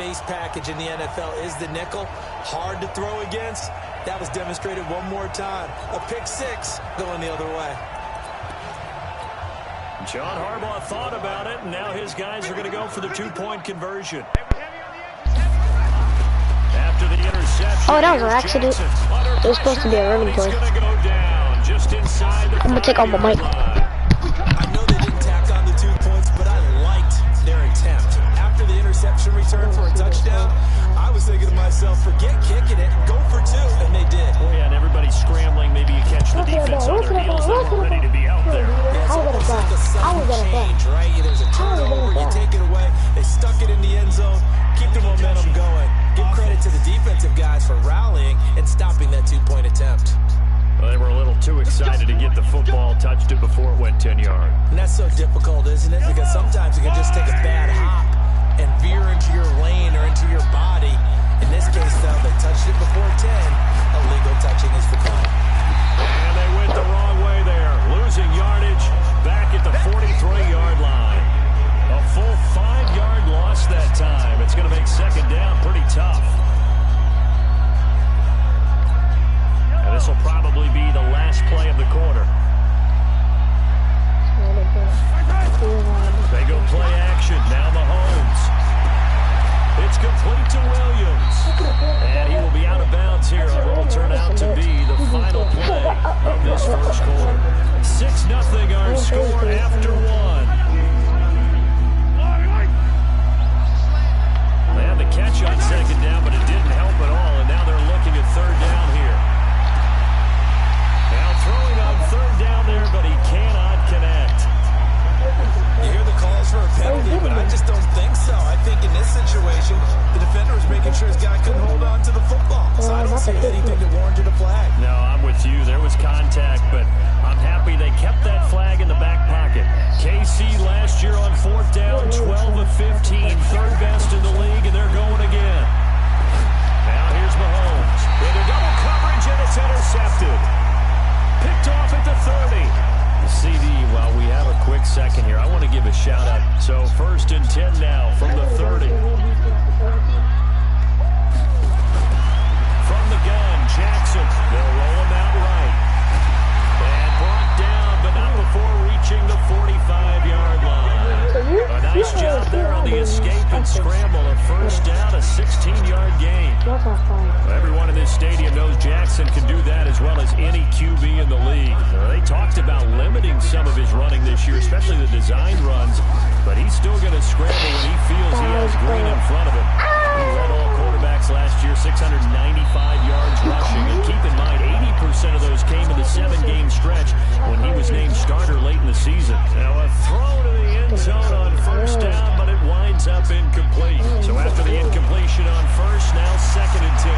base package in the NFL is the nickel. Hard to throw against. That was demonstrated one more time. A pick six going the other way. John Harbaugh thought about it, and now his guys are going to go for the two-point conversion. After the interception, oh, that was an accident. It was supposed to be a running play. I'm going to take off my mic. I know they didn't tack on the 2 points, but I liked their attempt. After the interception return for a touchdown, I was thinking to myself, forget kicking it, go for two, and they did. Oh, yeah, and everybody's scrambling. Maybe you catch the defense on their heels. They weren't ready to be out there. It's almost like a sudden change, right? There's a turnover, you take it away. They stuck it in the end zone. Keep the momentum going. Give credit to the defensive guys for rallying and stopping that two-point attempt. Well, they were a little too excited to get the football, touched it before it went 10 yards. And that's so difficult, isn't it? Because sometimes you can just take a bad hop and veer into your lane or into your body. In this case, though, they touched it before 10. Illegal touching is the call. And they went the wrong way there. Losing yardage back at the 43-yard line. A full 5-yard loss that time. It's going to make second down pretty tough. And this will probably be the last play of the quarter. They go play action. Now Mahomes. It's complete to Williams. And he will be out of bounds here on what will turn out to be the final play of this first quarter. 6-0 our score after one. They had the catch on second down, but it didn't help at all. And now they're looking at third down here. Now throwing on third down there, but he cannot connect. You hear the calls for a penalty, but I just don't think so. I think in this situation, the defender was making sure his guy couldn't hold on to the football. So I don't see anything that warranted a flag. No, I'm with you. There was contact, but I'm happy they kept that flag in the back pocket. KC last year on fourth down, 12 of 15, third best in the league, and they're going again. Now here's Mahomes. Into double coverage, and it's intercepted. Picked off at the 30. CD, while we have a quick second here, I want to give a shout out. So 1st and 10 now from the 30. From the gun, Jackson. They'll roll him out right. And brought down, but not before reaching the 45-yard line. A nice job there on the escape and scramble. A first down, a 16-yard gain. Everyone in this stadium knows Jackson can do that as well as any QB in the league. They talked about limiting some of his running this year, especially the design runs, but he's still going to scramble when he feels he has green in front of him. He led all quarterbacks last year, 695 yards rushing. And keep in mind, 80% of those came in the 7-game stretch when he was named starter late in the season. Now a throw to the end zone on first down, but it winds up incomplete. So after the incompletion on first, now 2nd and 10.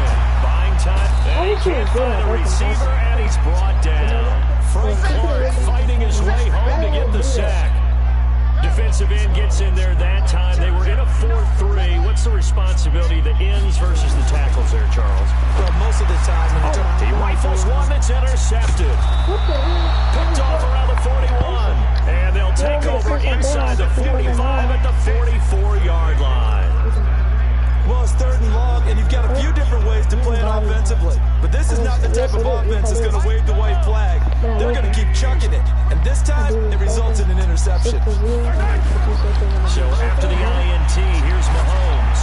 Buying time, and he can't find a receiver, and he's brought down. Frank Clark fighting his way home to get the sack. Defensive end gets in there that time. They were in a 4-3. What's the responsibility of the ends versus the tackles there, Charles? Well, most of the time, he rifles one that's intercepted. Picked off around the 41. And they'll take over inside the 45 at the 44-yard line. Well, it's 3rd and long, and you've got a few different ways to play it offensively. But this is not the type of offense that's going to wave the white flag. They're going to keep chucking it. And this time, it results in an interception. So after the INT, here's Mahomes.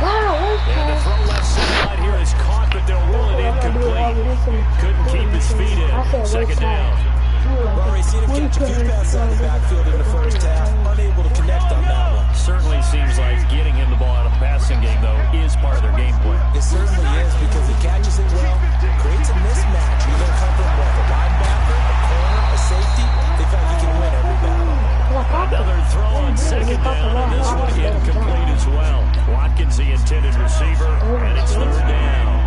And the throw left side here is caught, but they'll rule it incomplete. Couldn't keep his feet in. 2nd down. Well, we've seen him catch a few passes out of the backfield in the first half. Unable to connect on that one. Certainly seems like getting him the ball out of the passing game, though, is part of their game plan. It certainly is, because he catches it well, creates a mismatch. You're going to come from what, a linebacker, a corner, a safety. They felt you can win every battle. Another throw on 2nd down, and this one incomplete as well. Watkins, the intended receiver, and it's 3rd down.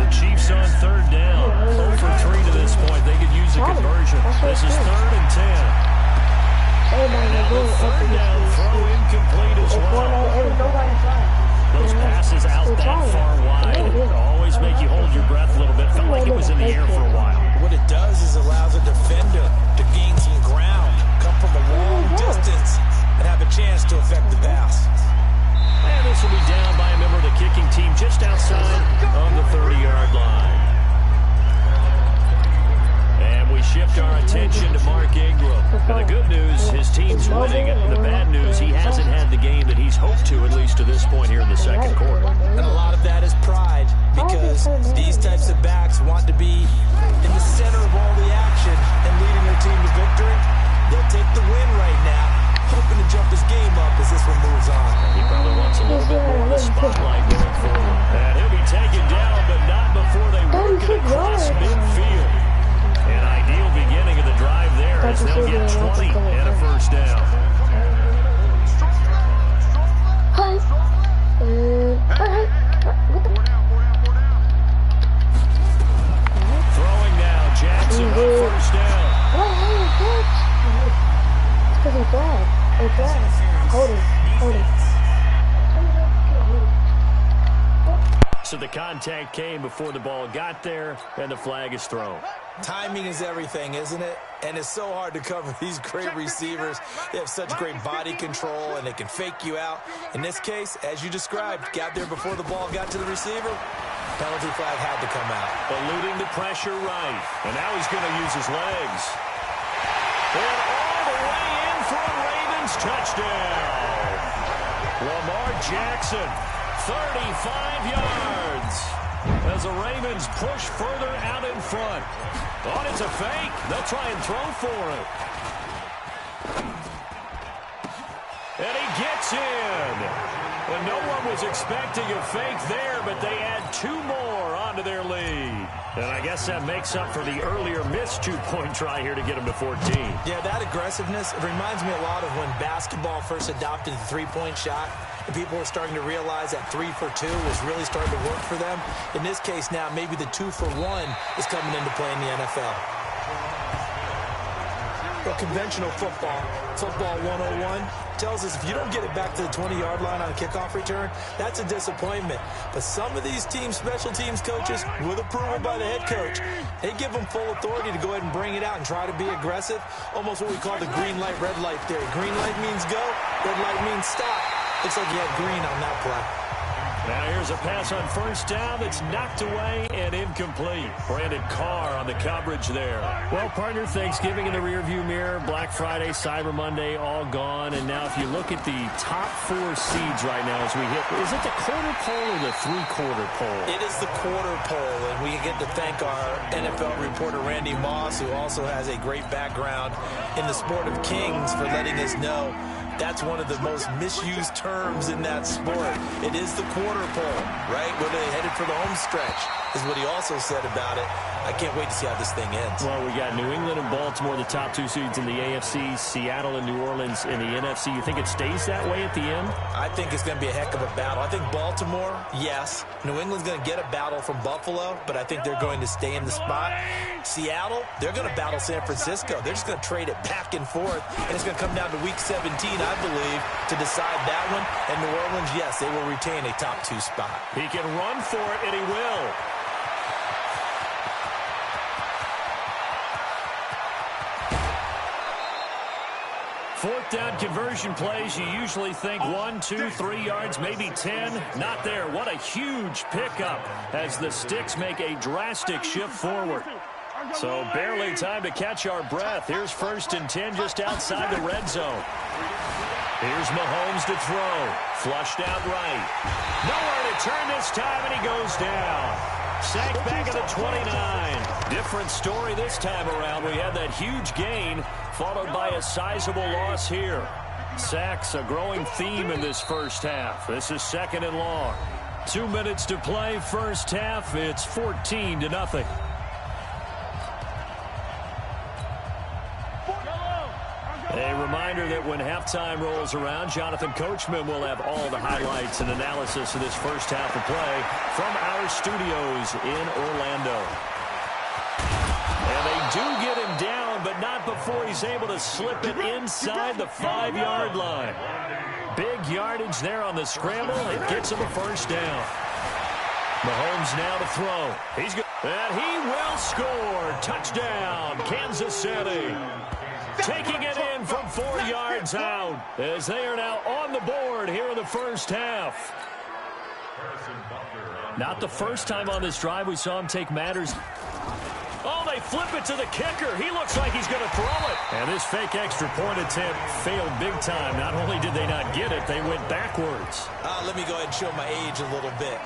The Chiefs on 3rd down. 0 for 3 to this point. They could use a conversion. This is 3rd and 10. And now the 3rd down throw incomplete as well. Those passes out that far wide always make you hold your breath a little bit. Felt like it was in the air for a while. What it does is allows a defender to gain some ground, come from a long distance, and have a chance to affect the pass. And this will be down by team just outside of the 30-yard line. And we shift our attention to Mark Ingram. Now, the good news, his team's winning. The bad news, he hasn't had the game that he's hoped to, at least to this point here in the second quarter. And a lot of that is pride, because these types of backs want to be in the center of all the action and leading their team to victory. They'll take the win right now, hoping to jump his game up as this one moves on. He probably wants a little bit more of the spotlight going forward. And he'll be taken down, but not before they work it across midfield. An ideal beginning of the drive there as they'll get 20 and a first down. Throwing now, Jackson on first down. It's because he flagged. He flagged. Hold it. So the contact came before the ball got there, and the flag is thrown. Timing is everything, isn't it? And it's so hard to cover these great receivers. They have such great body control, and they can fake you out. In this case, as you described, got there before the ball got to the receiver. Penalty flag had to come out. Eluding the pressure right. And now he's going to use his legs. And all the way in for a Ravens touchdown. Lamar Jackson, 35 yards. As the Ravens push further out in front. Oh, it's a fake. They'll try and throw for it. And he gets in. And no one was expecting a fake there, but they add 2 more onto their lead. And I guess that makes up for the earlier missed 2-point try here to get them to 14. Yeah, that aggressiveness, it reminds me a lot of when basketball first adopted the three-point shot. And people were starting to realize that 3 for 2 was really starting to work for them. In this case now, maybe the 2 for 1 is coming into play in the NFL. Well, conventional football 101, tells us if you don't get it back to the 20-yard line on a kickoff return, that's a disappointment. But some of these teams, special teams coaches, with approval by the head coach, they give them full authority to go ahead and bring it out and try to be aggressive. Almost what we call the green light, red light theory. Green light means go, red light means stop. Looks like you had green on that play. Now here's a pass on first down that's knocked away and incomplete. Brandon Carr on the coverage there. Well, partner, Thanksgiving in the rearview mirror, Black Friday, Cyber Monday, all gone. And now if you look at the top 4 seeds right now as we hit, is it the quarter pole or the 3-quarter pole? It is the quarter pole, and we get to thank our NFL reporter Randy Moss, who also has a great background in the sport of kings, for letting us know that's one of the most misused terms in that sport. It is the quarter pole, right? When they headed for the home stretch is what he also said about it. I can't wait to see how this thing ends. Well, we got New England and Baltimore, the top 2 seeds in the AFC, Seattle and New Orleans in the NFC. You think it stays that way at the end? I think it's going to be a heck of a battle. I think Baltimore, yes. New England's going to get a battle from Buffalo, but I think they're going to stay in the spot. Seattle, they're going to battle San Francisco. They're just going to trade it back and forth, and it's going to come down to Week 17, I believe, to decide that one. And New Orleans, yes, they will retain a top 2 spot. He can run for it, and he will. Fourth down conversion plays, you usually think 1, 2, 3 yards, maybe 10. Not there. What a huge pickup as the Sticks make a drastic shift forward. So barely time to catch our breath. Here's 1st and 10 just outside the red zone. Here's Mahomes to throw. Flushed out right. Nowhere to turn this time, and he goes down. Sacked back at the 29. Different story this time around. We had that huge gain, followed by a sizable loss here. Sacks, a growing theme in this first half. This is 2nd and long. 2 minutes to play first half. It's 14-0. A reminder that when halftime rolls around, Jonathan Coachman will have all the highlights and analysis of this first half of play from our studios in Orlando. And they do get him down, but not before he's able to slip it inside the 5-yard line. Big yardage there on the scramble. It gets him a first down. Mahomes now to throw. He's good. And he will score. Touchdown, Kansas City. Taking it in from 4 yards out as they are now on the board here in the first half. Not the first time on this drive we saw him take matters. Oh, they flip it to the kicker. He looks like he's going to throw it. And this fake extra point attempt failed big time. Not only did they not get it, they went backwards. Let me go ahead and show my age a little bit.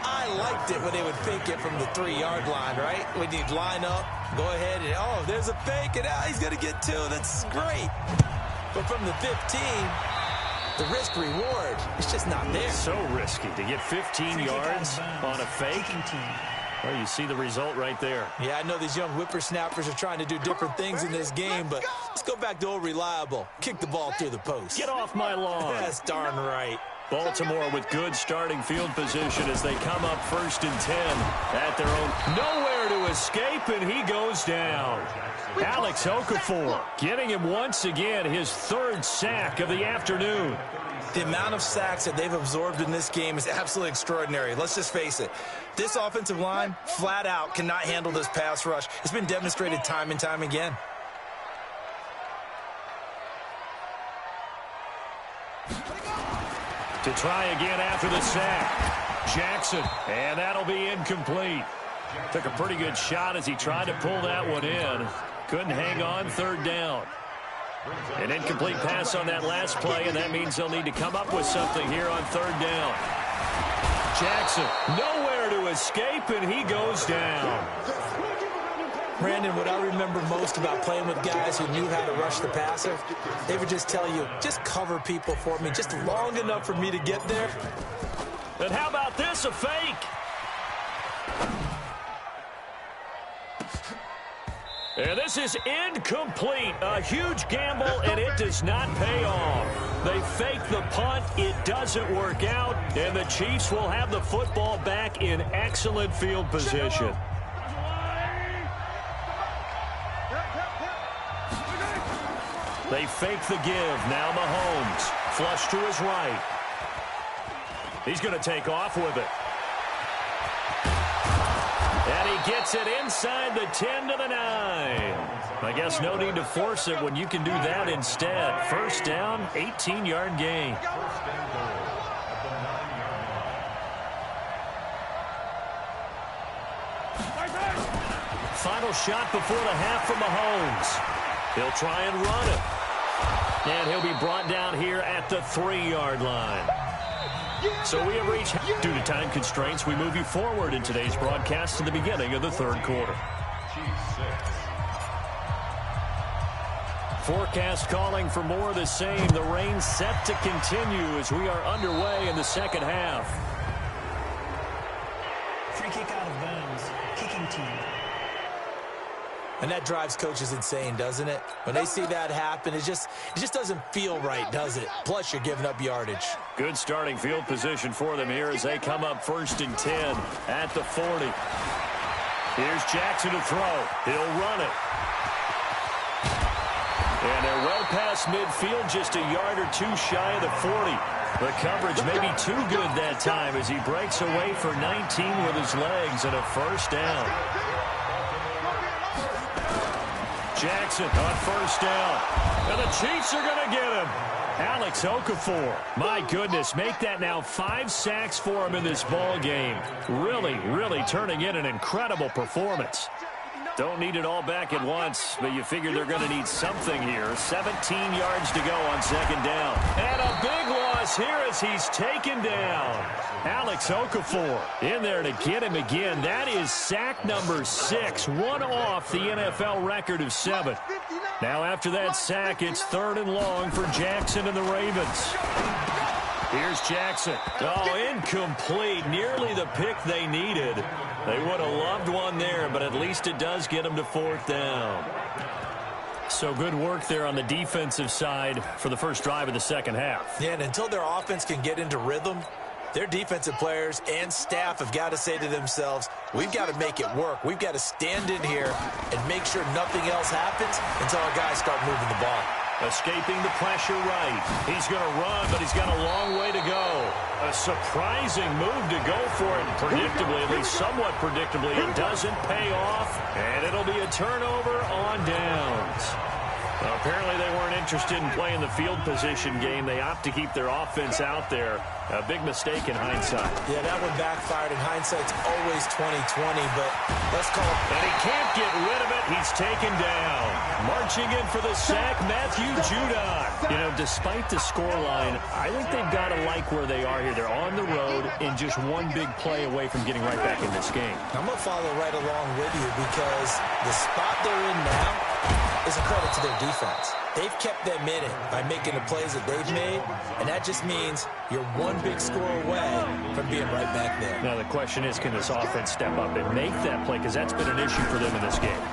I liked it when they would fake it from the 3-yard line, right? When you'd line up, go ahead and, oh, there's a fake, and he's going to get 2. That's great. But from the 15, the risk-reward, it's just not there. So risky to get 15 yards on a fake. Well, you see the result right there. Yeah, I know these young whippersnappers are trying to do different things in this game, but let's go back to old reliable. Kick the ball through the post. Get off my lawn. That's darn right. Baltimore with good starting field position as they come up 1st and 10 at their own. Nowhere to escape, and he goes down. Alex Okafor getting him once again his 3rd sack of the afternoon. The amount of sacks that they've absorbed in this game is absolutely extraordinary. Let's just face it. This offensive line, flat out, cannot handle this pass rush. It's been demonstrated time and time again. To try again after the sack. Jackson, and that'll be incomplete. Took a pretty good shot as he tried to pull that one in. Couldn't hang on, 3rd down. An incomplete pass on that last play, and that means they'll need to come up with something here on 3rd down. Jackson, nowhere to escape, and he goes down. Brandon, what I remember most about playing with guys who knew how to rush the passer, they would just tell you, just cover people for me, just long enough for me to get there. And how about this, a fake? And this is incomplete. A huge gamble, and it does not pay off. They fake the punt. It doesn't work out, and the Chiefs will have the football back in excellent field position. They fake the give. Now Mahomes. Flush to his right. He's going to take off with it. And he gets it inside the 10 to the 9. I guess no need to force it when you can do that instead. 1st down, 18-yard gain. Final shot before the half from Mahomes. He'll try and run it. And he'll be brought down here at the 3-yard line. So we have reached, due to time constraints, we move you forward in today's broadcast to the beginning of the 3rd quarter. Forecast calling for more of the same. The rain set to continue as we are underway in the 2nd half. Free kick out of bounds. Kicking team. And that drives coaches insane, doesn't it? When they see that happen, it just doesn't feel right, does it? Plus, you're giving up yardage. Good starting field position for them here as they come up 1st and 10 at the 40. Here's Jackson to throw. He'll run it. And they're well past midfield, just a yard or 2 shy of the 40. The coverage may be too good that time as he breaks away for 19 with his legs and a 1st down. Jackson on 1st down. And the Chiefs are going to get him. Alex Okafor. My goodness, make that now 5 sacks for him in this ball game. Really turning in an incredible performance. Don't need it all back at once, but you figure they're going to need something here. 17 yards to go on 2nd down. And a big loss here as he's taken down. Alex Okafor in there to get him again. That is sack number 6, one off the NFL record of 7. Now after that sack, it's 3rd and long for Jackson and the Ravens. Here's Jackson. Oh, incomplete. Nearly the pick they needed. They would have loved one there, but at least it does get them to 4th down. So good work there on the defensive side for the first drive of the 2nd half. Yeah, and until their offense can get into rhythm, their defensive players and staff have got to say to themselves, we've got to make it work. We've got to stand in here and make sure nothing else happens until our guys start moving the ball. Escaping the pressure right. He's going to run, but he's got a long way to go. A surprising move to go for it. Predictably, at least somewhat predictably, it doesn't pay off, and it'll be a turnover on downs. Well, apparently they weren't interested in playing the field position game. They opt to keep their offense out there. A big mistake in hindsight. Yeah, that one backfired. In hindsight's always 20/20, but let's call it. And he can't get rid of it. He's taken down. Marching in for the sack, Matthew Judon. You know, despite the scoreline, I think they've got to like where they are here. They're on the road and just one big play away from getting right back in this game. I'm going to follow right along with you because the spot they're in now is a credit to their defense. They've kept them in it by making the plays that they've made, and that just means you're one big score away from being right back there. Now the question is, can this offense step up and make that play? Because that's been an issue for them in this game.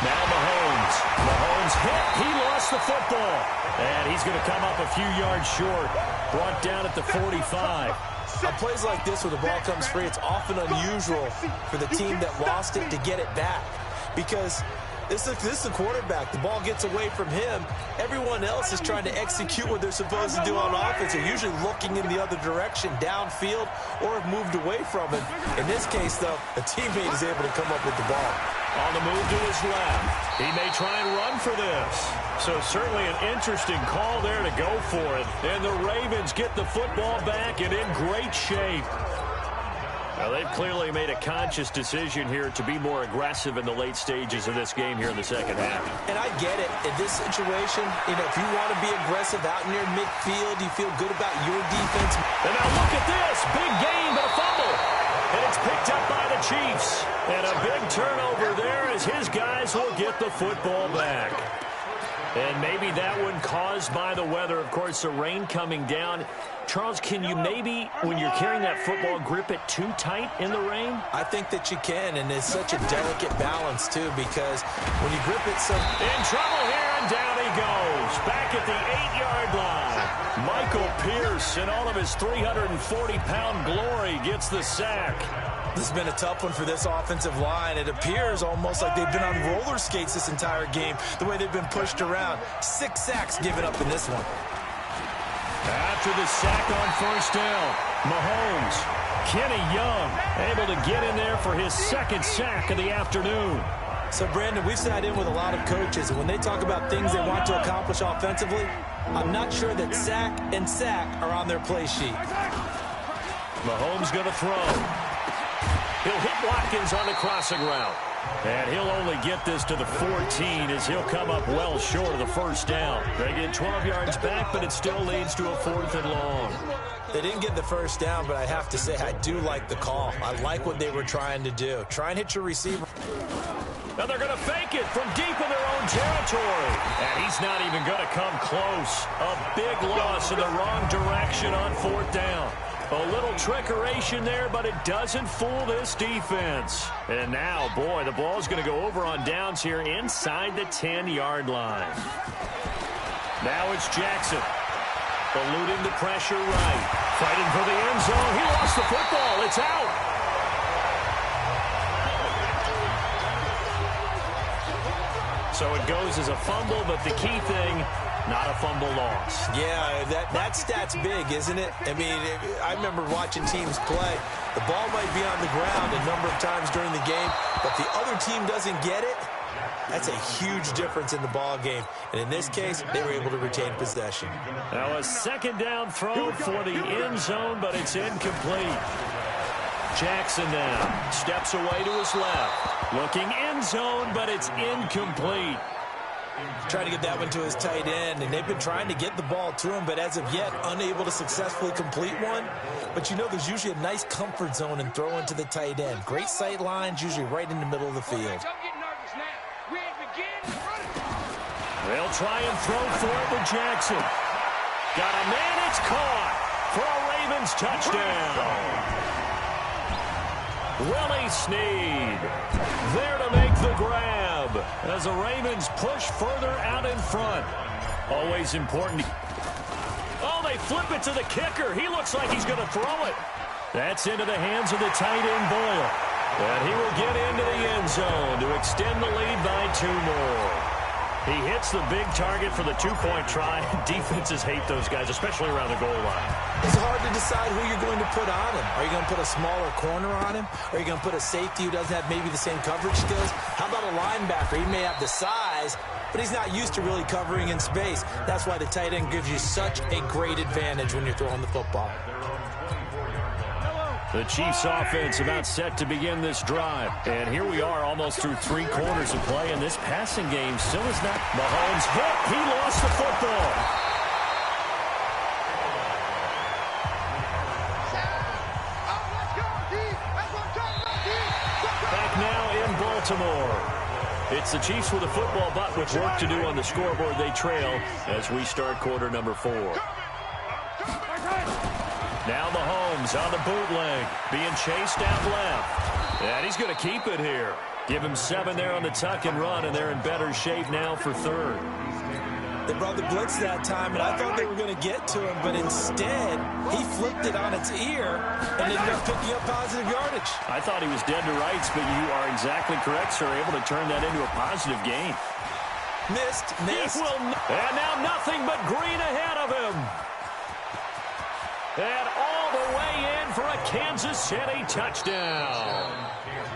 Now Mahomes. Mahomes hit. He lost the football. And he's going to come up a few yards short. Brought down at the 45. On plays like this where the ball comes free, it's often unusual for the team that lost it to get it back. Because this is the quarterback. The ball gets away from him. Everyone else is trying to execute what they're supposed to do on offense. They're usually looking in the other direction, downfield, or have moved away from it. In this case, though, a teammate is able to come up with the ball. On the move to his left. He may try and run for this. So certainly an interesting call there to go for it. And the Ravens get the football back and in great shape. Now, they've clearly made a conscious decision here to be more aggressive in the late stages of this game here in the second half. And I get it. In this situation, you know, if you want to be aggressive out near midfield, you feel good about your defense. And now look at this. Big gain, but a fumble. And it's picked up by the Chiefs. And a big turnover there as his guys will get the football back. And maybe that one caused by the weather. Of course, the rain coming down. Charles, can you maybe, when you're carrying that football, grip it too tight in the rain? I think that you can, and it's such a delicate balance, too, because when you grip it so... In trouble here, and down he goes. Back at the 8-yard line. Michael Pierce, in all of his 340-pound glory, gets the sack. This has been a tough one for this offensive line. It appears almost like they've been on roller skates this entire game, the way they've been pushed around. 6 sacks given up in this one. After the sack on first down, Mahomes, Kenny Young, able to get in there for his second sack of the afternoon. So, Brandon, we've sat in with a lot of coaches, and when they talk about things they want to accomplish offensively, I'm not sure that sack and sack are on their play sheet. Mahomes going to throw. He'll hit Watkins on the crossing route. And he'll only get this to the 14 as he'll come up well short of the first down. They get 12 yards back, but it still leads to a 4th and long. They didn't get the first down, but I have to say I do like the call. I like what they were trying to do. Try and hit your receiver. Now they're going to fake it from deep in their own territory. And he's not even going to come close. A big loss in the wrong direction on 4th down. A little trickeration there, but it doesn't fool this defense. And now, boy, the ball's going to go over on downs here inside the 10-yard line. Now it's Jackson. Eluding the pressure right. Fighting for the end zone. He lost the football. It's out. So it goes as a fumble, but the key thing, not a fumble loss. Yeah, that stat's big, isn't it? I mean, I remember watching teams play. The ball might be on the ground a number of times during the game, but the other team doesn't get it. That's a huge difference in the ball game. And in this case, they were able to retain possession. Now a second down throw for the end zone, but it's incomplete. Jackson now steps away to his left. Looking end zone, but it's incomplete. Trying to get that one to his tight end, and they've been trying to get the ball to him, but as of yet, unable to successfully complete one. But you know, there's usually a nice comfort zone in throwing to the tight end. Great sight lines, usually right in the middle of the field. They'll try and throw for it with Jackson. Got a man, it's caught for a Ravens touchdown. Willie Snead there to make the grab as the Ravens push further out in front. Always important. Oh, they flip it to the kicker. He looks like he's going to throw it. That's into the hands of the tight end Boyle. And he will get into the end zone to extend the lead by 2 more. He hits the big target for the 2-point try. Defenses hate those guys, especially around the goal line. It's hard to decide who you're going to put on him. Are you going to put a smaller corner on him? Or are you going to put a safety who doesn't have maybe the same coverage skills? How about a linebacker? He may have the size, but he's not used to really covering in space. That's why the tight end gives you such a great advantage when you're throwing the football. The Chiefs offense about set to begin this drive. And here we are almost through 3 quarters of play, and this passing game still is not. Mahomes hit. He lost the football. Back now in Baltimore. It's the Chiefs with the football, but with work to do on the scoreboard, they trail as we start quarter number 4. Now Mahomes on the bootleg, being chased out left. And he's going to keep it here. Give him 7 there on the tuck and run, and they're in better shape now for 3rd. They brought the blitz that time, and I thought they were going to get to him, but instead, he flipped it on its ear and ended up picking up positive yardage. I thought he was dead to rights, but you are exactly correct, sir. Able to turn that into a positive gain. Missed. And now nothing but green ahead of him. And all the way in for a Kansas City touchdown.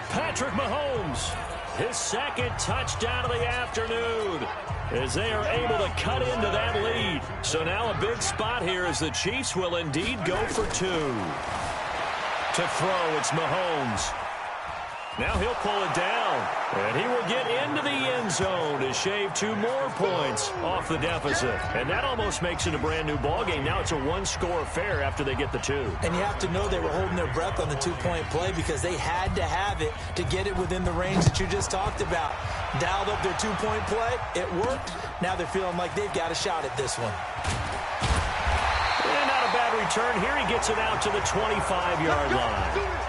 Patrick Mahomes, his 2nd touchdown of the afternoon, as they are able to cut into that lead. So now a big spot here as the Chiefs will indeed go for 2. To throw, it's Mahomes. Now he'll pull it down, and he will get into the end zone to shave 2 more points off the deficit. And that almost makes it a brand-new ballgame. Now it's a 1-score affair after they get the 2. And you have to know they were holding their breath on the 2-point play because they had to have it to get it within the range that you just talked about. Dialed up their 2-point play. It worked. Now they're feeling like they've got a shot at this one. And not a bad return. Here he gets it out to the 25-yard line.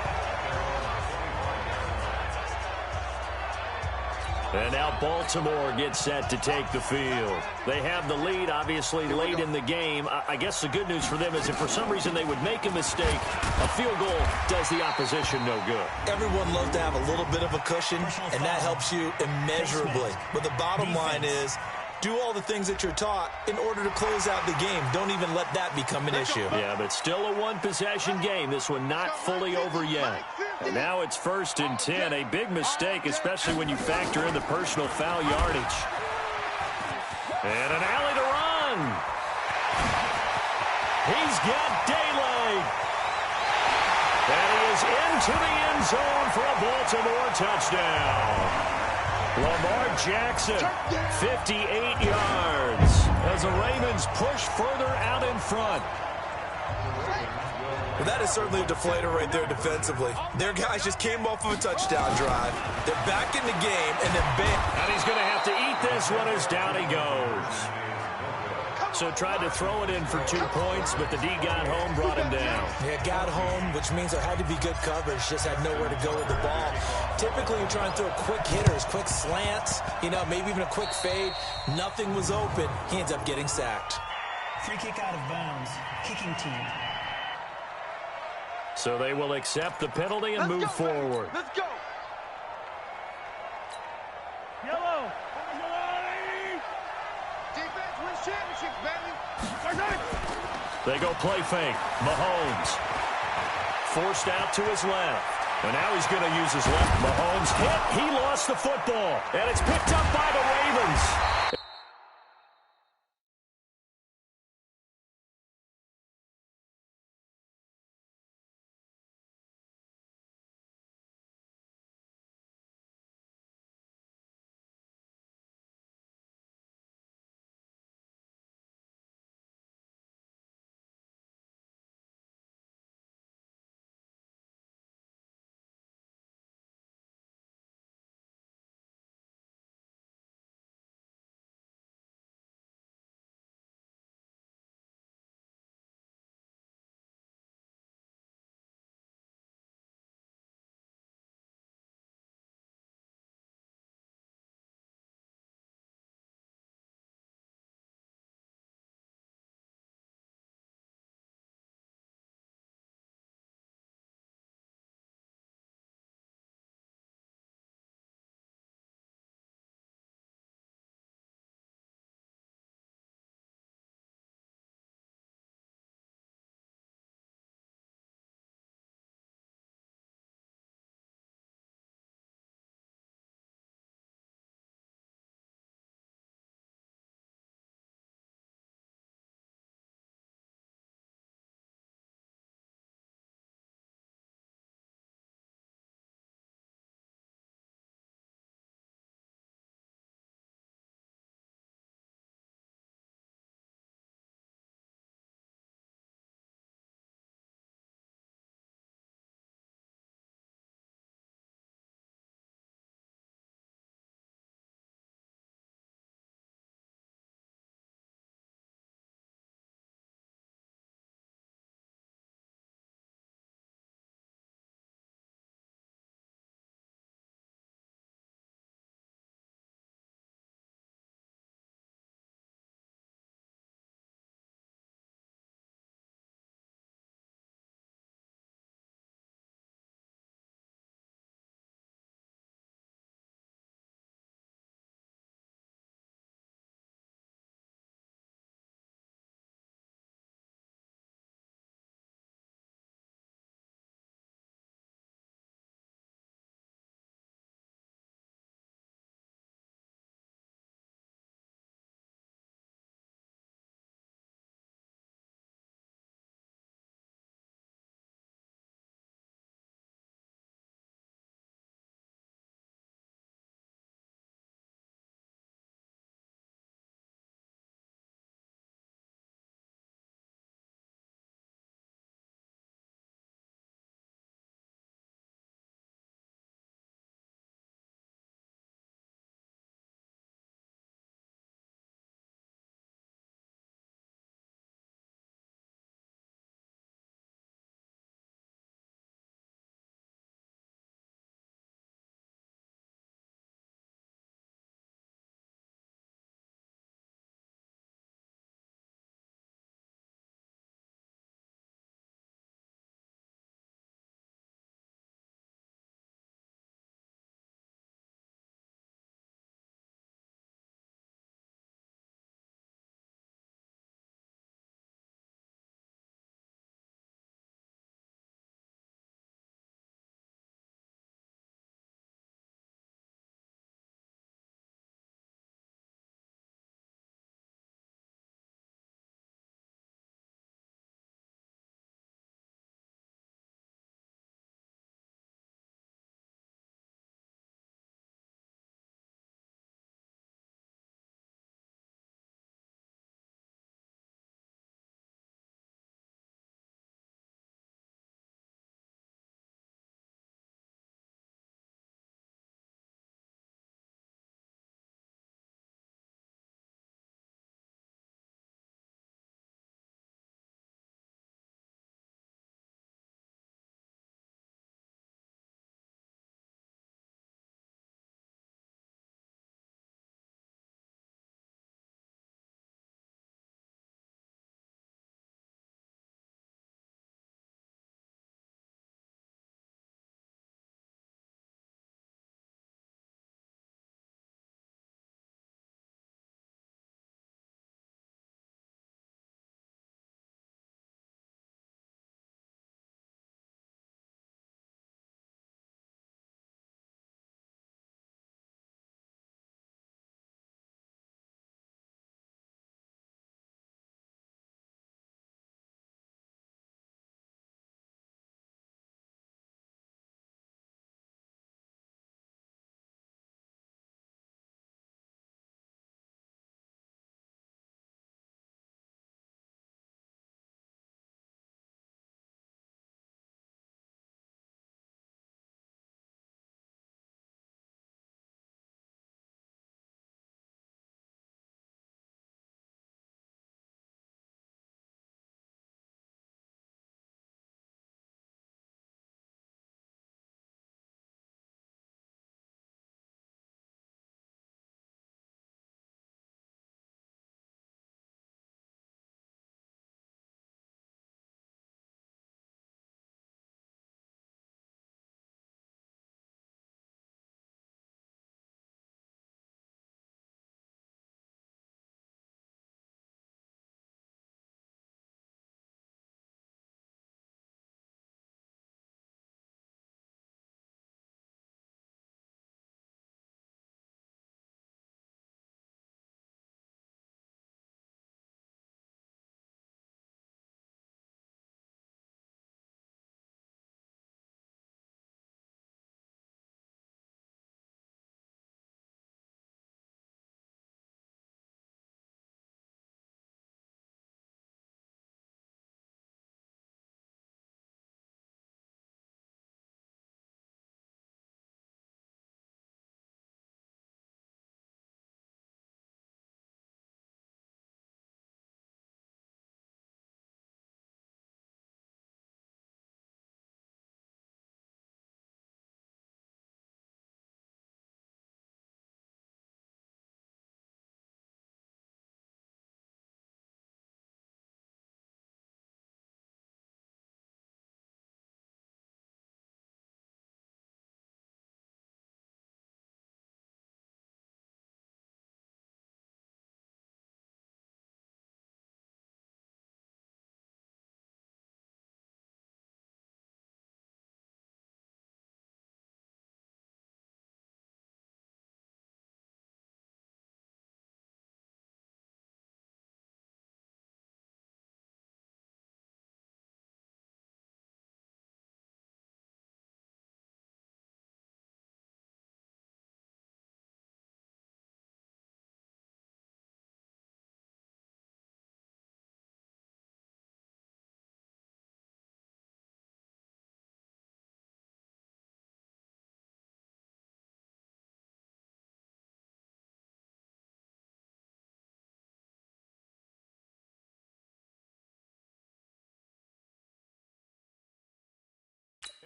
And now Baltimore gets set to take the field. They have the lead, obviously, late in the game. I guess the good news for them is if for some reason they would make a mistake, a field goal does the opposition no good. Everyone loves to have a little bit of a cushion, and that helps you immeasurably. But the bottom line is, do all the things that you're taught in order to close out the game. Don't even let that become an issue. Yeah, but still a 1-possession game. This one not fully over yet. And now it's 1st and 10. A big mistake, especially when you factor in the personal foul yardage. And an alley to run. He's got daylight. And he is into the end zone for a Baltimore touchdown. Lamar Jackson, 58 yards, as the Ravens push further out in front. Well, that is certainly a deflator right there defensively. Their guys just came off of a touchdown drive. They're back in the game, and then bam. And he's going to have to eat this one as down he goes. So tried to throw it in for 2 points, but the D got home, brought him down. Yeah, got home, which means there had to be good coverage. Just had nowhere to go with the ball. Typically, you're trying to throw quick hitters, quick slants, maybe even a quick fade. Nothing was open. He ends up getting sacked. Free kick out of bounds. Kicking team. So they will accept the penalty and move forward. Let's go. Yellow. Defense wins championships, baby. They go play fake. Mahomes forced out to his left. And now he's going to use his left. Mahomes hit. He lost the football. And it's picked up by the Ravens.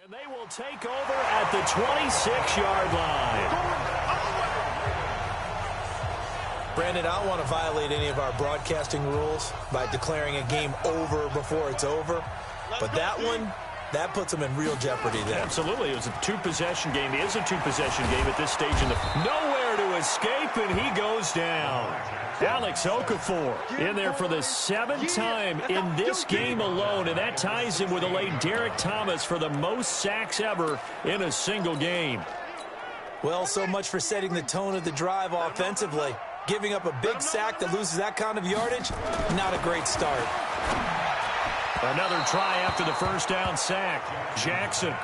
And they will take over at the 26-yard line. Brandon, I don't want to violate any of our broadcasting rules by declaring a game over before it's over. But that one, that puts them in real jeopardy there. Absolutely. It was a two-possession game. It is a two-possession game at this stage in the... Nowhere to escape, and he goes down. Alex Okafor in there for the 7th time in this game alone, and that ties him with the late Derek Thomas for the most sacks ever in a single game. Well, so much for setting the tone of the drive offensively. Giving up a big sack that loses that kind of yardage, not a great start. Another try after the first down sack. Jackson.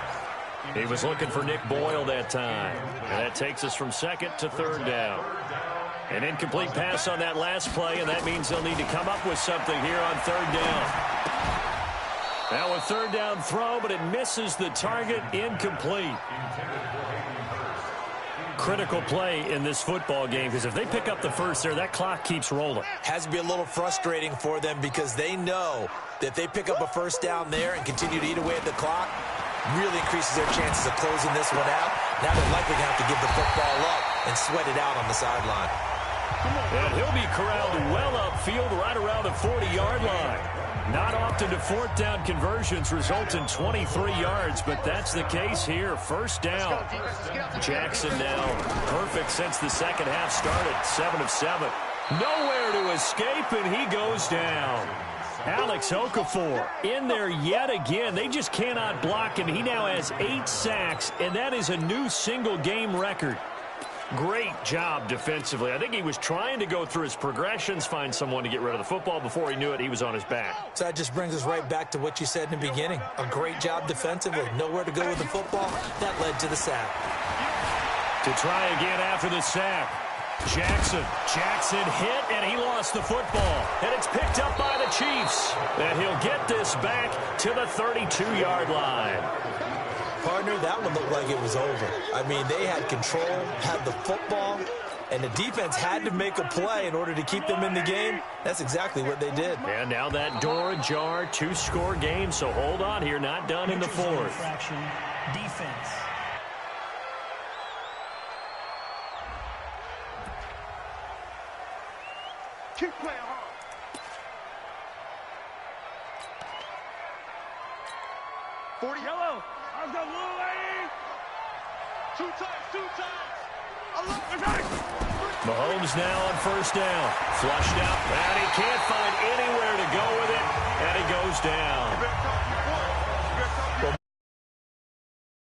He was looking for Nick Boyle that time. And that takes us from 2nd to 3rd down. An incomplete pass on that last play, and that means they'll need to come up with something here on 3rd down. Now a 3rd down throw, but it misses the target, incomplete. Critical play in this football game, because if they pick up the first there, that clock keeps rolling. Has to be a little frustrating for them because they know that if they pick up a first down there and continue to eat away at the clock, really increases their chances of closing this one out. Now they're likely going to have to give the football up and sweat it out on the sideline. And he'll be corralled well upfield right around the 40-yard line. Not often do 4th down conversions result in 23 yards, but that's the case here. First down. Jackson now perfect since the second half started. 7 of 7. Nowhere to escape, and he goes down. Alex Okafor in there yet again. They just cannot block him. He now has 8 sacks, and that is a new single-game record. Great job defensively. I think he was trying to go through his progressions, find someone to get rid of the football. Before he knew it, he was on his back. So that just brings us right back to what you said in the beginning. A great job defensively. Nowhere to go with the football. That led to the sack. To try again after the sack. Jackson hit, and he lost the football. And it's picked up by the Chiefs. And he'll get this back to the 32-yard line. Partner, that one looked like it was over. I mean, they had control, had the football, and the defense had to make a play in order to keep them in the game. That's exactly what they did. And now that door ajar, 2-score game, so hold on here, not done in the 4th. Defense. Keep playing hard. Yellow. I've got little lane. 2 times. Mahomes now on first down. Flushed out, and he can't find anywhere to go with it, and he goes down.